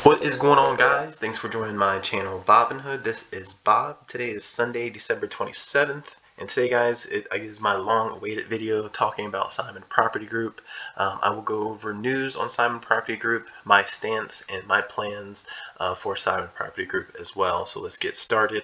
What is going on, guys? Thanks for joining my channel, Robinhood. This is Bob. Today is Sunday, December 27th. And today, guys, it is my long-awaited video talking about Simon Property Group. I will go over news on Simon Property Group, my stance, and my plans for Simon Property Group as well. So let's get started.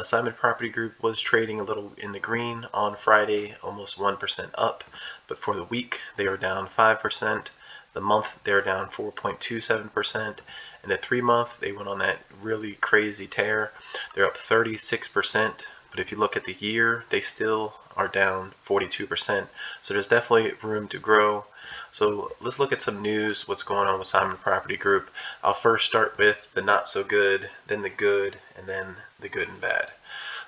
Simon Property Group was trading a little in the green on Friday, almost 1% up. But for the week, they are down 5%. The month, they're down 4.27%. And the 3-month, they went on that really crazy tear. They're up 36%. But if you look at the year, they still are down 42%. So there's definitely room to grow. So let's look at some news, what's going on with Simon Property Group. I'll first start with the not so good, then the good, and then the good and bad.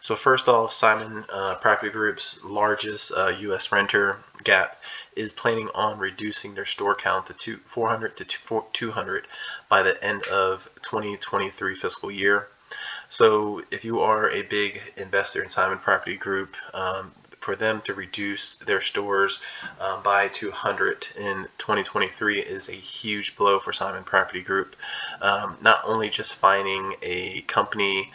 So first off, Simon Property Group's largest U.S. renter, Gap, is planning on reducing their store count to 400 to 200 by the end of 2023 fiscal year. So if you are a big investor in Simon Property Group, for them to reduce their stores by 200 in 2023 is a huge blow for Simon Property Group. Not only just finding a company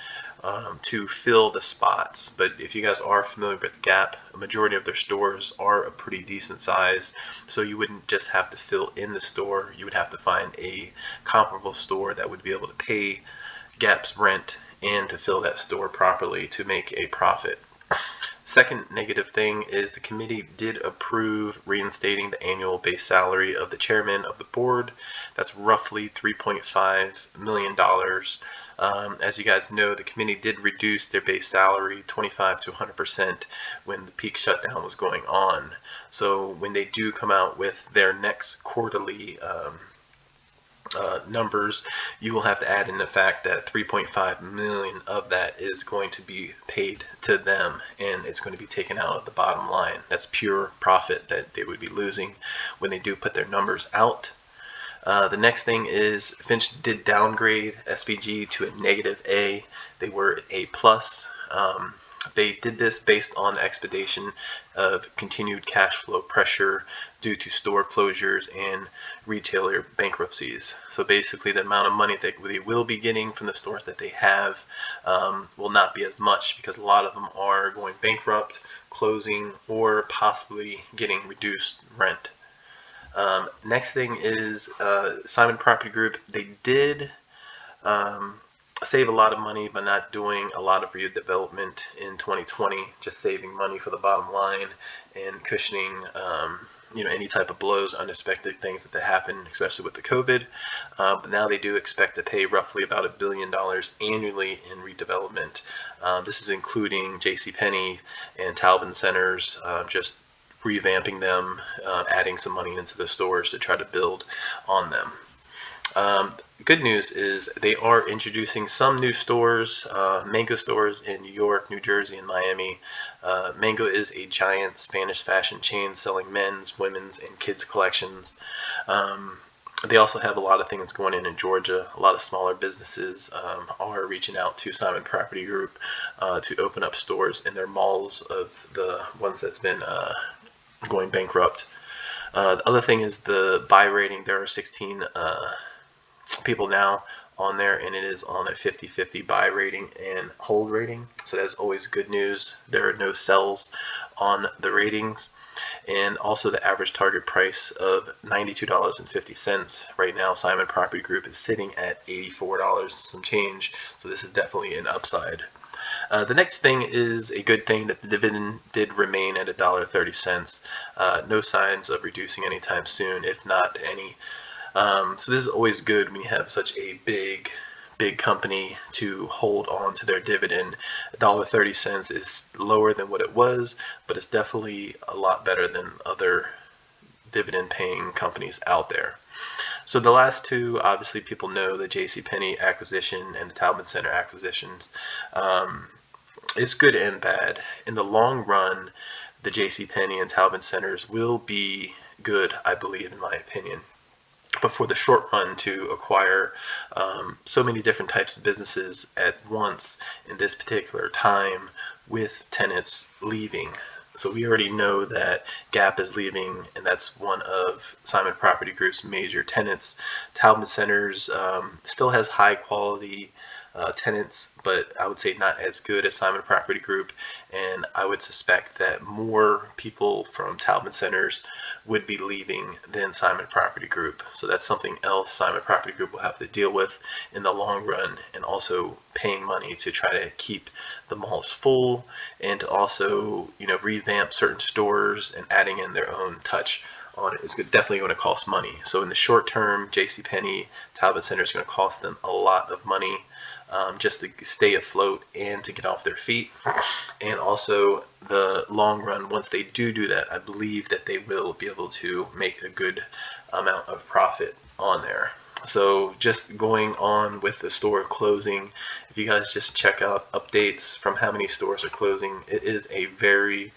to fill the spots, but if you guys are familiar with Gap, a majority of their stores are a pretty decent size, so you wouldn't just have to fill in the store, you would have to find a comparable store that would be able to pay Gap's rent and to fill that store properly to make a profit. Second negative thing is the committee did approve reinstating the annual base salary of the chairman of the board. That's roughly $3.5 million. As you guys know, the committee did reduce their base salary 25 to 100% when the peak shutdown was going on. So when they do come out with their next quarterly numbers, you will have to add in the fact that 3.5 million of that is going to be paid to them, and it's going to be taken out of the bottom line. That's pure profit that they would be losing when they do put their numbers out. The next thing is Finch did downgrade SPG to a negative A. They were at A+. They did this based on the expectation of continued cash flow pressure due to store closures and retailer bankruptcies. So basically the amount of money that they will be getting from the stores that they have will not be as much, because a lot of them are going bankrupt, closing, or possibly getting reduced rent. Next thing is Simon Property Group. They did save a lot of money by not doing a lot of redevelopment in 2020, just saving money for the bottom line and cushioning any type of blows, unexpected things that happen, especially with the COVID. But now they do expect to pay roughly about $1 billion annually in redevelopment. This is including JCPenney and Taubman Centers, just revamping them, adding some money into the stores to try to build on them. Good news is they are introducing some new stores, Mango stores in New York, New Jersey, and Miami. Mango is a giant Spanish fashion chain selling men's, women's, and kids collections. They also have a lot of things going in Georgia. A lot of smaller businesses are reaching out to Simon Property Group to open up stores in their malls of the ones that's been going bankrupt. The other thing is the buy rating. There are 16 people now on there, and it is on a 50-50 buy rating and hold rating, so that's always good news. There are no sells on the ratings. And also the average target price of $92.50. Right now Simon Property Group is sitting at $84 some change, so this is definitely an upside. The next thing is a good thing, that the dividend did remain at $1.30. No signs of reducing anytime soon, if not any. So this is always good when you have such a big company to hold on to their dividend. $1.30 is lower than what it was, but it's definitely a lot better than other dividend paying companies out there. So the last two, obviously people know the JCPenney acquisition and the Taubman Center acquisitions. It's good and bad. In the long run, the JCPenney and Taubman Centers will be good, I believe, in my opinion. But for the short run, to acquire so many different types of businesses at once in this particular time with tenants leaving, So we already know that Gap is leaving, and that's one of Simon Property Group's major tenants. Taubman Centers still has high quality tenants, but I would say not as good as Simon Property Group. And I would suspect that more people from Taubman Centers would be leaving than Simon Property Group. So that's something else Simon Property Group will have to deal with in the long run, and also paying money to try to keep the malls full, and to also, revamp certain stores and adding in their own touch on it. It's definitely going to cost money. So in the short term, JCPenney, Talbot Center is going to cost them a lot of money, just to stay afloat and to get off their feet. And also the long run, once they do that, I believe that they will be able to make a good amount of profit on there. So just going on with the store closing, if you guys just check out updates from how many stores are closing, it is a very,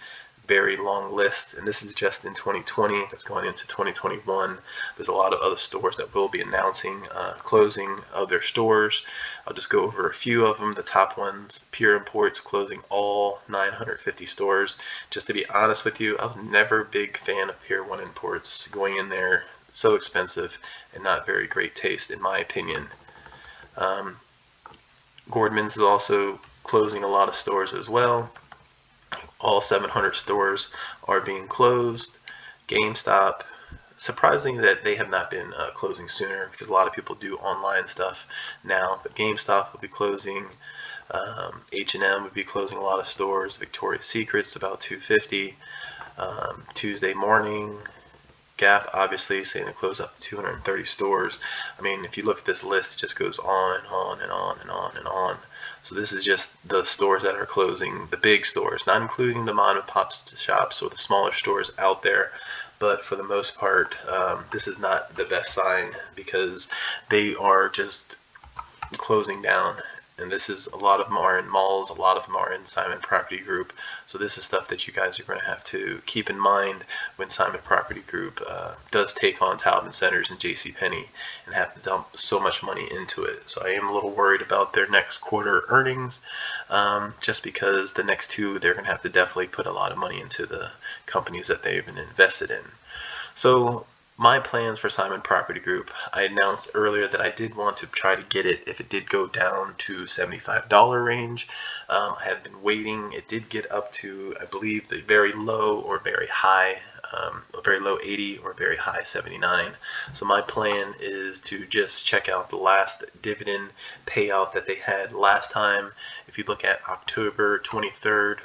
very long list, and this is just in 2020. That's going into 2021. There's a lot of other stores that will be announcing closing of their stores. I'll just go over a few of them. The top ones: Pure Imports closing all 950 stores. Just to be honest with you, I was never a big fan of Pier 1 Imports. Going in there, so expensive and not very great taste, in my opinion. Gordman's is also closing a lot of stores as well. All 700 stores are being closed. GameStop, surprising that they have not been closing sooner, because a lot of people do online stuff now, but GameStop will be closing. H&M would be closing a lot of stores. Victoria's Secret's about 250. Tuesday Morning, Gap obviously saying to close up to 230 stores. I mean, if you look at this list, it just goes on and on and on and on and on. So this is just the stores that are closing, the big stores, not including the mom and pop shops or the smaller stores out there. But for the most part, this is not the best sign, because they are just closing down. And this is, a lot of them are in malls, a lot of them are in Simon Property Group. So this is stuff that you guys are going to have to keep in mind when Simon Property Group does take on Taubman Centers and JCPenney and have to dump so much money into it. So I am a little worried about their next quarter earnings, just because the next two, they're going to have to definitely put a lot of money into the companies that they've been invested in. So my plans for Simon Property Group, I announced earlier that I did want to try to get it if it did go down to $75 range. I have been waiting. It did get up to, I believe, the very low or very high, very low 80 or very high 79. So my plan is to just check out the last dividend payout that they had last time. If you look at October 23rd,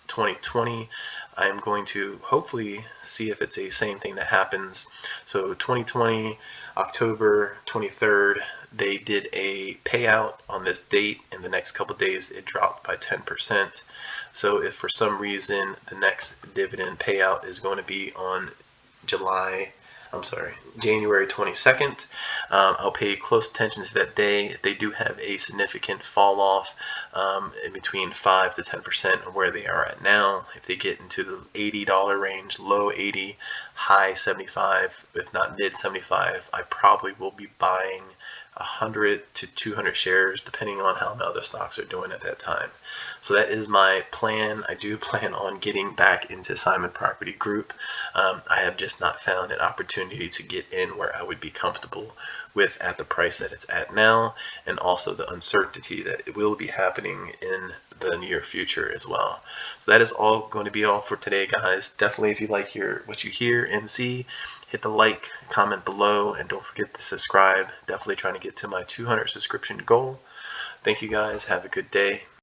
2020, I'm going to hopefully see if it's the same thing that happens. So 2020, October 23rd, they did a payout on this date. In the next couple of days, it dropped by 10%. So if for some reason the next dividend payout is going to be on January 22nd, I'll pay close attention to that day. If they do have a significant fall off, in between 5 to 10% of where they are at now, if they get into the $80 range, low 80, high 75, if not mid 75, I probably will be buying 100 to 200 shares, depending on how the other stocks are doing at that time. So that is my plan. I do plan on getting back into Simon Property Group. I have just not found an opportunity to get in where I would be comfortable with at the price that it's at now, and also the uncertainty that it will be happening in the near future as well. So that is all going to be all for today, guys. Definitely, if you like what you hear and see, hit the like, comment below, and don't forget to subscribe. Definitely trying to get to my 200 subscription goal. Thank you guys. Have a good day.